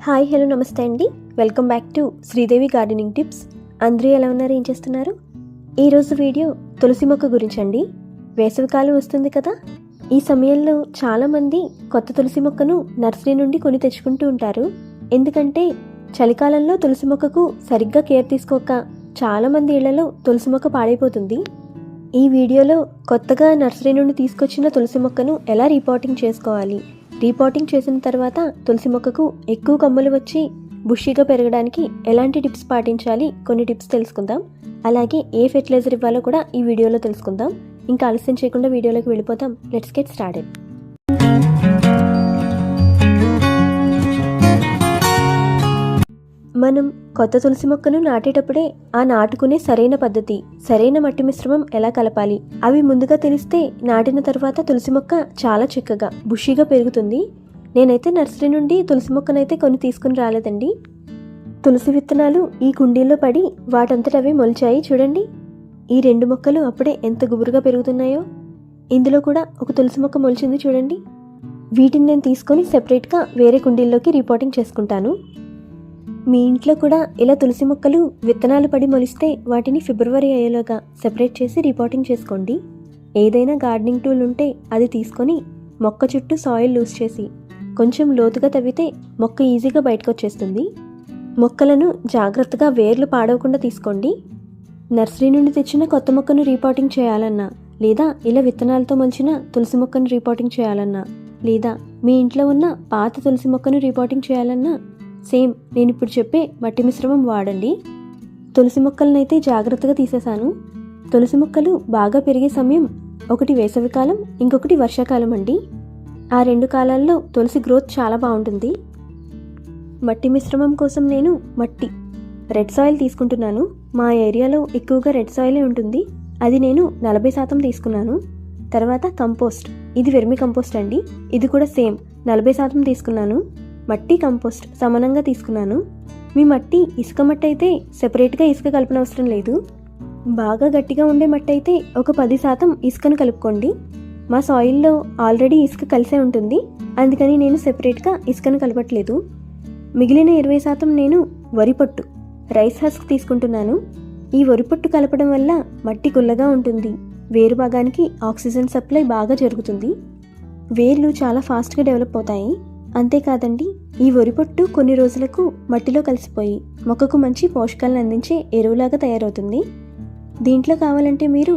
Hi hello నమస్తే అండి. Welcome back to Sridevi gardening tips. అందరూ ఎలా ఉన్నారు, ఏం చేస్తున్నారు? ఈరోజు వీడియో తులసి మొక్క గురించి అండి. వేసవికాలం వస్తుంది కదా, ఈ సమయంలో చాలామంది కొత్త తులసి మొక్కను నర్సరీ నుండి కొని తెచ్చుకుంటూ ఉంటారు. ఎందుకంటే చలికాలంలో తులసి మొక్కకు సరిగ్గా కేర్ తీసుకోక చాలామంది ఇళ్లలో తులసి మొక్క పాడైపోతుంది. ఈ వీడియోలో కొత్తగా నర్సరీ నుండి తీసుకొచ్చిన తులసి మొక్కను ఎలా రీపాటింగ్ చేసుకోవాలి, రీపాటింగ్ చేసిన తర్వాత తులసి మొక్కకు ఎక్కువ కొమ్మలు వచ్చి బుషీగా పెరగడానికి ఎలాంటి టిప్స్ పాటించాలి, కొన్ని టిప్స్ తెలుసుకుందాం. అలాగే ఏ ఫెర్టిలైజర్ ఇవ్వాలో కూడా ఈ వీడియోలో తెలుసుకుందాం. ఇంకా ఆలస్యం చేయకుండా వీడియోలోకి వెళ్ళిపోతాం. Let's get started. మనం కొత్త తులసి మొక్కను నాటేటప్పుడే ఆ నాటుకునే సరైన పద్ధతి, సరైన మట్టి మిశ్రమం ఎలా కలపాలి అవి ముందుగా తెలిస్తే నాటిన తర్వాత తులసి మొక్క చాలా చక్కగా బుషీగా పెరుగుతుంది. నేనైతే నర్సరీ నుండి తులసి మొక్కనైతే కొన్ని తీసుకుని రాలేదండి. తులసి విత్తనాలు ఈ కుండీల్లో పడి వాటంతటవే మొలిచాయి. చూడండి, ఈ రెండు మొక్కలు అప్పుడే ఎంత గుబురుగా పెరుగుతున్నాయో. ఇందులో కూడా ఒక తులసి మొక్క మొలిచింది చూడండి. వీటిని నేను తీసుకొని సెపరేట్గా వేరే కుండీల్లోకి రీపాటింగ్ చేసుకుంటాను. మీ ఇంట్లో కూడా ఇలా తులసి మొక్కలు విత్తనాలు పడి మొలిస్తే వాటిని ఫిబ్రవరి అయ్యేలోగా సెపరేట్ చేసి రీపాటింగ్ చేసుకోండి. ఏదైనా గార్డెనింగ్ టూల్ ఉంటే అది తీసుకొని మొక్క చుట్టూ సాయిల్ లూజ్ చేసి కొంచెం లోతుగా తవ్వితే మొక్క ఈజీగా బయటకు వచ్చేస్తుంది. మొక్కలను జాగ్రత్తగా వేర్లు పాడవకుండా తీసుకోండి. నర్సరీ నుండి తెచ్చిన కొత్త మొక్కను రీపాటింగ్ చేయాలన్నా, లేదా ఇలా విత్తనాలతో మొలిచిన తులసి మొక్కను రీపాటింగ్ చేయాలన్నా, లేదా మీ ఇంట్లో ఉన్న పాత తులసి మొక్కను రీపాటింగ్ చేయాలన్నా సేమ్ నేను ఇప్పుడు చెప్పే మట్టి మిశ్రమం వాడండి. తులసి మొక్కలనైతే జాగ్రత్తగా తీసేశాను. తులసి మొక్కలు బాగా పెరిగే సమయం ఒకటి వేసవికాలం, ఇంకొకటి వర్షాకాలం అండి. ఆ రెండు కాలాల్లో తులసి గ్రోత్ చాలా బాగుంటుంది. మట్టి మిశ్రమం కోసం నేను రెడ్ సాయిల్ తీసుకుంటున్నాను. మా ఏరియాలో ఎక్కువగా రెడ్ సాయిలే ఉంటుంది. అది నేను 40% తీసుకున్నాను. తర్వాత కంపోస్ట్, ఇది వెర్మి కంపోస్ట్ అండి. ఇది కూడా సేమ్ 40% తీసుకున్నాను. మట్టి కంపోస్ట్ సమానంగా తీసుకున్నాను. మీ మట్టి ఇసుక మట్టి అయితే సెపరేట్గా ఇసుక కలపనవసరం లేదు. బాగా గట్టిగా ఉండే మట్టి అయితే ఒక 10% ఇసుకను కలుపుకోండి. మా సాయిల్లో ఆల్రెడీ ఇసుక కలిసే ఉంటుంది, అందుకని నేను సెపరేట్గా ఇసుకను కలపట్లేదు. మిగిలిన 20% నేను వరిపొట్టు రైస్ హస్క్ తీసుకుంటున్నాను. ఈ వరిపొట్టు కలపడం వల్ల మట్టి గుల్లగా ఉంటుంది. వేరు భాగానికి ఆక్సిజన్ సప్లై బాగా జరుగుతుంది. వేర్లు చాలా ఫాస్ట్గా డెవలప్ అవుతాయి. అంతేకాదండి, ఈ వరిపొట్టు కొన్ని రోజులకు మట్టిలో కలిసిపోయి మొక్కకు మంచి పోషకాలను అందించే ఎరువులాగా తయారవుతుంది. దీంట్లో కావాలంటే మీరు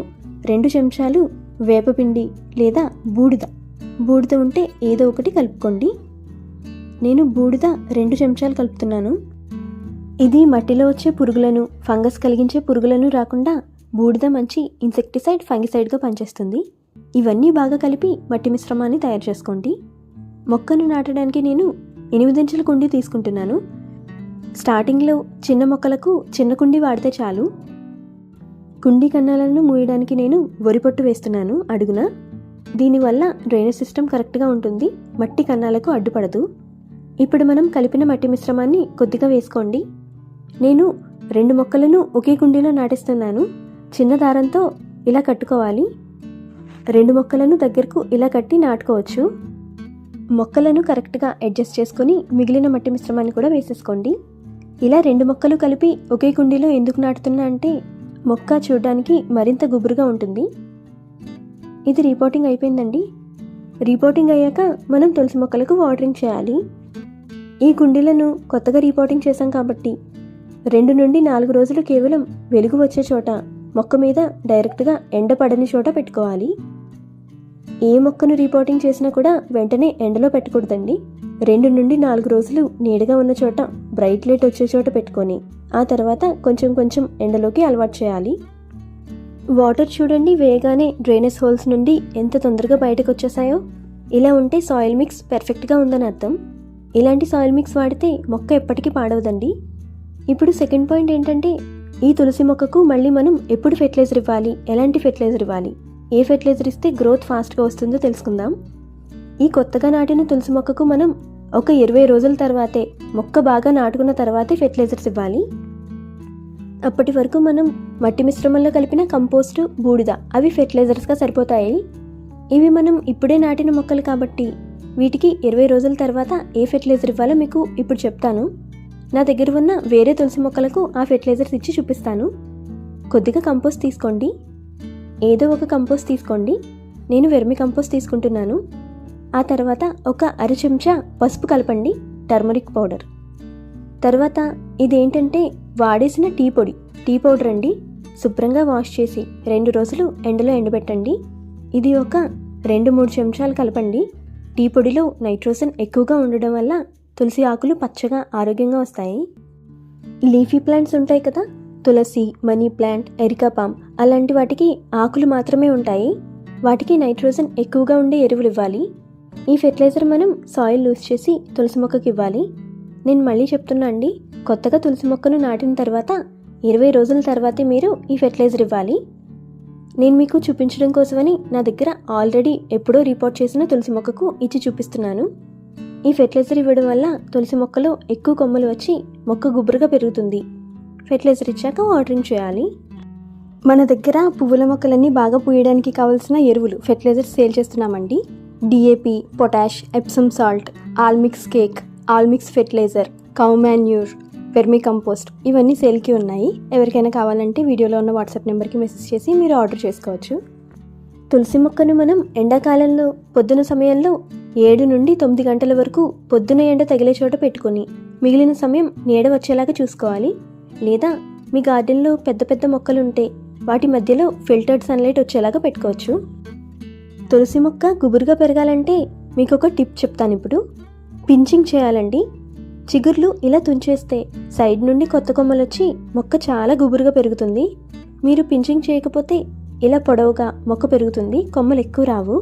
2 చెంచాలు వేపపిండి లేదా బూడిద ఉంటే ఏదో ఒకటి కలుపుకోండి. నేను బూడిద 2 చెంచాలు కలుపుతున్నాను. ఇది మట్టిలో వచ్చే పురుగులను, ఫంగస్ కలిగించే పురుగులను రాకుండా బూడిద మంచి ఇన్సెక్టిసైడ్, ఫంగిసైడ్గా పనిచేస్తుంది. ఇవన్నీ బాగా కలిపి మట్టి మిశ్రమాన్ని తయారు చేసుకోండి. మొక్కను నాటడానికి నేను 8 ఇంచుల కుండీ తీసుకుంటున్నాను. స్టార్టింగ్లో చిన్న మొక్కలకు చిన్న కుండీ వాడితే చాలు. కుండీ కన్నాలను మూయడానికి నేను వరిపొట్టు వేస్తున్నాను అడుగున. దీనివల్ల డ్రైనేజ్ సిస్టమ్ కరెక్ట్గా ఉంటుంది, మట్టి కన్నాలకు అడ్డుపడదు. ఇప్పుడు మనం కలిపిన మట్టి మిశ్రమాన్ని కొద్దిగా వేసుకోండి. నేను 2 మొక్కలను ఒకే కుండీలో నాటిస్తున్నాను. చిన్న దారంతో ఇలా కట్టుకోవాలి. 2 మొక్కలను దగ్గరకు ఇలా కట్టి నాటుకోవచ్చు. మొక్కలను కరెక్ట్గా అడ్జస్ట్ చేసుకొని మిగిలిన మట్టి మిశ్రమాన్ని కూడా వేసేసుకోండి. ఇలా 2 మొక్కలు కలిపి ఒకే కుండీలో ఎందుకు నాటుతున్నా అంటే మొక్క చూడడానికి మరింత గుబురుగా ఉంటుంది. ఇది రీపాటింగ్ అయిపోయిందండి. రీపాటింగ్ అయ్యాక మనం తులసి మొక్కలకు వాటరింగ్ చేయాలి. ఈ కుండీలను కొత్తగా రీపాటింగ్ చేసాం కాబట్టి 2 నుండి 4 రోజులు కేవలం వెలుగు వచ్చే చోట, మొక్క మీద డైరెక్ట్గా ఎండ పడని చోట పెట్టుకోవాలి. ఏ మొక్కను రీపాటింగ్ చేసినా కూడా వెంటనే ఎండలో పెట్టకూడదండి. 2 నుండి 4 రోజులు నీడగా ఉన్న చోట, బ్రైట్ లైట్ వచ్చే చోట పెట్టుకొని ఆ తర్వాత కొంచెం ఎండలోకి అలవాటు చేయాలి. వాటర్ చూడండి, వేయగానే డ్రైనేజ్ హోల్స్ నుండి ఎంత తొందరగా బయటకు వచ్చేసాయో. ఇలా ఉంటే సాయిల్ మిక్స్ పర్ఫెక్ట్గా ఉందని అర్థం. ఇలాంటి సాయిల్ మిక్స్ వాడితే మొక్క ఎప్పటికీ పాడవదండి. ఇప్పుడు సెకండ్ పాయింట్ ఏంటంటే, ఈ తులసి మొక్కకు మళ్ళీ మనం ఎప్పుడు ఫెర్టిలైజర్ ఇవ్వాలి, ఎలాంటి ఫెర్టిలైజర్ ఇవ్వాలి, ఏ ఫెర్టిలైజర్ ఇస్తే గ్రోత్ ఫాస్ట్గా వస్తుందో తెలుసుకుందాం. ఈ కొత్తగా నాటిన తులసి మొక్కకు మనం ఒక 20 రోజుల తర్వాతే, మొక్క బాగా నాటుకున్న తర్వాతే ఫెర్టిలైజర్స్ ఇవ్వాలి. అప్పటి వరకు మనం మట్టి మిశ్రమంలో కలిపిన కంపోస్టు, బూడిద అవి ఫెర్టిలైజర్స్గా సరిపోతాయి. ఇవి మనం ఇప్పుడే నాటిన మొక్కలు కాబట్టి వీటికి 20 రోజుల తర్వాత ఏ ఫెర్టిలైజర్ ఇవ్వాలో మీకు ఇప్పుడు చెప్తాను. నా దగ్గర ఉన్న వేరే తులసి మొక్కలకు ఆ ఫెర్టిలైజర్స్ ఇచ్చి చూపిస్తాను. కొద్దిగా కంపోస్ట్ తీసుకోండి, ఏదో ఒక కంపోస్ట్ తీసుకోండి. నేను వెర్మి కంపోస్ట్ తీసుకుంటున్నాను. ఆ తర్వాత ఒక అర చెంచా పసుపు కలపండి, టర్మరిక్ పౌడర్. తర్వాత ఇదేంటంటే వాడేసిన టీ పౌడర్ అండి. శుభ్రంగా వాష్ చేసి 2 రోజులు ఎండలో ఎండబెట్టండి. ఇది ఒక 2-3 చెంచాలు కలపండి. టీ పొడిలో నైట్రోజన్ ఎక్కువగా ఉండడం వల్ల తులసి ఆకులు పచ్చగా ఆరోగ్యంగా వస్తాయి. లీఫీ ప్లాంట్స్ ఉంటాయి కదా, తులసి, మనీ ప్లాంట్, ఎరికా పామ్, అలాంటి వాటికి ఆకులు మాత్రమే ఉంటాయి. వాటికి నైట్రోజన్ ఎక్కువగా ఉండే ఎరువులు ఇవ్వాలి. ఈ ఫెర్టిలైజర్ మనం సాయిల్ లూజ్ చేసి తులసి మొక్కకి ఇవ్వాలి. నేను మళ్ళీ చెప్తున్నా అండి, కొత్తగా తులసి మొక్కను నాటిన తర్వాత 20 రోజుల తర్వాతే మీరు ఈ ఫెర్టిలైజర్ ఇవ్వాలి. నేను మీకు చూపించడం కోసమని నా దగ్గర ఆల్రెడీ ఎప్పుడో రిపోర్ట్ చేసిన తులసి మొక్కకు ఇచ్చి చూపిస్తున్నాను. ఈ ఫెర్టిలైజర్ ఇవ్వడం వల్ల తులసి మొక్కలో ఎక్కువ కొమ్మలు వచ్చి మొక్క గుబురుగా పెరుగుతుంది. ఫెర్టిలైజర్ ఇచ్చాక వాటరింగ్ చేయాలి. మన దగ్గర పువ్వుల మొక్కలన్నీ బాగా పూయడానికి కావాల్సిన ఎరువులు ఫెర్టిలైజర్స్ సేల్ చేస్తున్నామండి. DAP, potash, Epsom salt, all mix cake, all mix fertiliser, cow manure, vermicompost, ఇవన్నీ సేల్కి ఉన్నాయి. ఎవరికైనా కావాలంటే వీడియోలో ఉన్న వాట్సాప్ నెంబర్కి మెసేజ్ చేసి మీరు ఆర్డర్ చేసుకోవచ్చు. తులసి మొక్కను మనం ఎండాకాలంలో పొద్దున సమయంలో 7 నుండి 9 గంటల వరకు పొద్దున ఎండ తగిలే చోట పెట్టుకొని మిగిలిన సమయం నీడ వచ్చేలాగా చూసుకోవాలి. లేదా మీ గార్డెన్లో పెద్ద పెద్ద మొక్కలు ఉంటే వాటి మధ్యలో ఫిల్టర్డ్ సన్లైట్ వచ్చేలాగా పెట్టుకోవచ్చు. తులసి మొక్క గుబురుగా పెరగాలంటే మీకు ఒక టిప్ చెప్తాను ఇప్పుడు. పించింగ్ చేయాలండి. చిగుర్లు ఇలా తుంచేస్తే సైడ్ నుండి కొత్త కొమ్మలు వచ్చి మొక్క చాలా గుబురుగా పెరుగుతుంది. మీరు పించింగ్ చేయకపోతే ఇలా పొడవుగా మొక్క పెరుగుతుంది, కొమ్మలు ఎక్కువ రావు.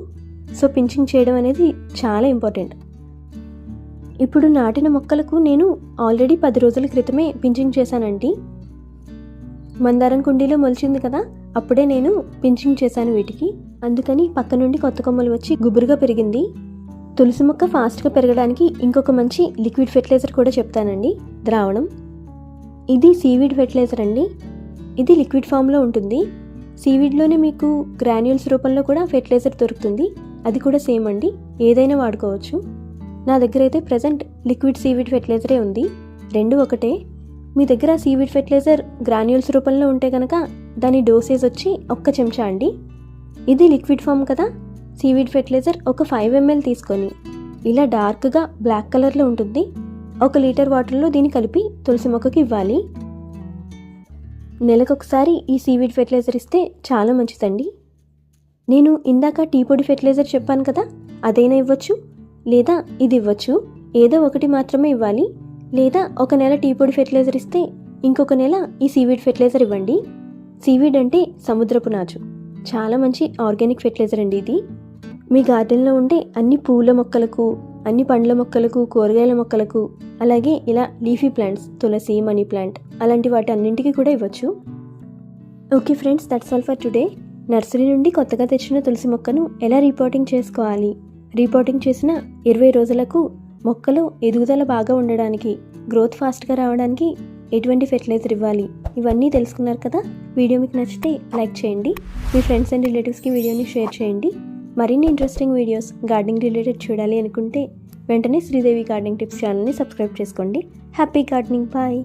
సో పించింగ్ చేయడం అనేది చాలా ఇంపార్టెంట్. ఇప్పుడు నాటిన మొక్కలకు నేను ఆల్రెడీ 10 రోజుల క్రితమే పించింగ్ చేశానండి. మందారం కుండీలో మొలిచింది కదా, అప్పుడే నేను పించింగ్ చేశాను వీటికి. అందుకని పక్క నుండి కొత్త కొమ్మలు వచ్చి గుబురుగా పెరిగింది. తులసి మొక్క ఫాస్ట్గా పెరగడానికి ఇంకొక మంచి లిక్విడ్ ఫెర్టిలైజర్ కూడా చెప్తానండి, ద్రావణం. ఇది సీవీడ్ ఫెర్టిలైజర్ అండి. ఇది లిక్విడ్ ఫామ్లో ఉంటుంది. సీవీడ్లోనే మీకు గ్రాన్యూల్స్ రూపంలో కూడా ఫెర్టిలైజర్ దొరుకుతుంది. అది కూడా సేమ్ అండి, ఏదైనా వాడుకోవచ్చు. నా దగ్గర అయితే ప్రజెంట్ లిక్విడ్ సీవీడ్ ఫెర్టిలైజరే ఉంది. 2 ఒకటే. మీ దగ్గర సీవీడ్ ఫెర్టిలైజర్ గ్రాన్యూల్స్ రూపంలో ఉంటే కనుక దాని డోసేజ్ వచ్చి 1 చెంచా అండి. ఇది లిక్విడ్ ఫామ్ కదా, సీవీడ్ ఫెర్టిలైజర్ ఒక 5 ml తీసుకొని ఇలా డార్క్గా బ్లాక్ కలర్లో ఉంటుంది. 1 లీటర్ వాటర్లో దీన్ని కలిపి తులసి మొక్కకి ఇవ్వాలి. నెలకొకసారి ఈ సీవీడ్ ఫెర్టిలైజర్ ఇస్తే చాలా మంచిదండి. నేను ఇందాక టీ పొడి ఫెర్టిలైజర్ చెప్పాను కదా, అదైనా ఇవ్వచ్చు, లేదా ఇది ఇవ్వచ్చు. ఏదో ఒకటి మాత్రమే ఇవ్వాలి. లేదా 1 నెల టీ పొడి ఫెర్టిలైజర్ ఇస్తే ఇంకొక నెల ఈ సీవీడ్ ఫెర్టిలైజర్ ఇవ్వండి. సీవీడ్ అంటే సముద్రపు నాచు, చాలా మంచి ఆర్గానిక్ ఫెర్టిలైజర్ అండి ఇది. మీ గార్డెన్లో ఉండే అన్ని పూల మొక్కలకు, అన్ని పండ్ల మొక్కలకు, కూరగాయల మొక్కలకు, అలాగే ఇలా లీఫీ ప్లాంట్స్, తులసి, మనీ ప్లాంట్, అలాంటి వాటి అన్నింటికి కూడా ఇవ్వచ్చు. Okay friends, that's all for today. Nursery నుండి కొత్తగా తెచ్చిన తులసి మొక్కను ఎలా రీపాటింగ్ చేసుకోవాలి, రీపాటింగ్ చేసిన 20 రోజులకు మొక్కలో ఎదుగుదల బాగా ఉండడానికి, గ్రోత్ ఫాస్ట్గా రావడానికి ఎటువంటి ఫెర్టిలైజర్ ఇవ్వాలి, ఇవన్నీ తెలుసుకున్నారు కదా. వీడియో మీకు నచ్చితే లైక్ చేయండి, మీ ఫ్రెండ్స్ అండ్ రిలేటివ్స్కి వీడియోని షేర్ చేయండి. మరిన్ని ఇంట్రెస్టింగ్ వీడియోస్ గార్డెనింగ్ రిలేటెడ్ చూడాలి అనుకుంటే వెంటనే శ్రీదేవి గార్డెనింగ్ టిప్స్ ఛానల్ని సబ్స్క్రైబ్ చేసుకోండి. Happy gardening, bye.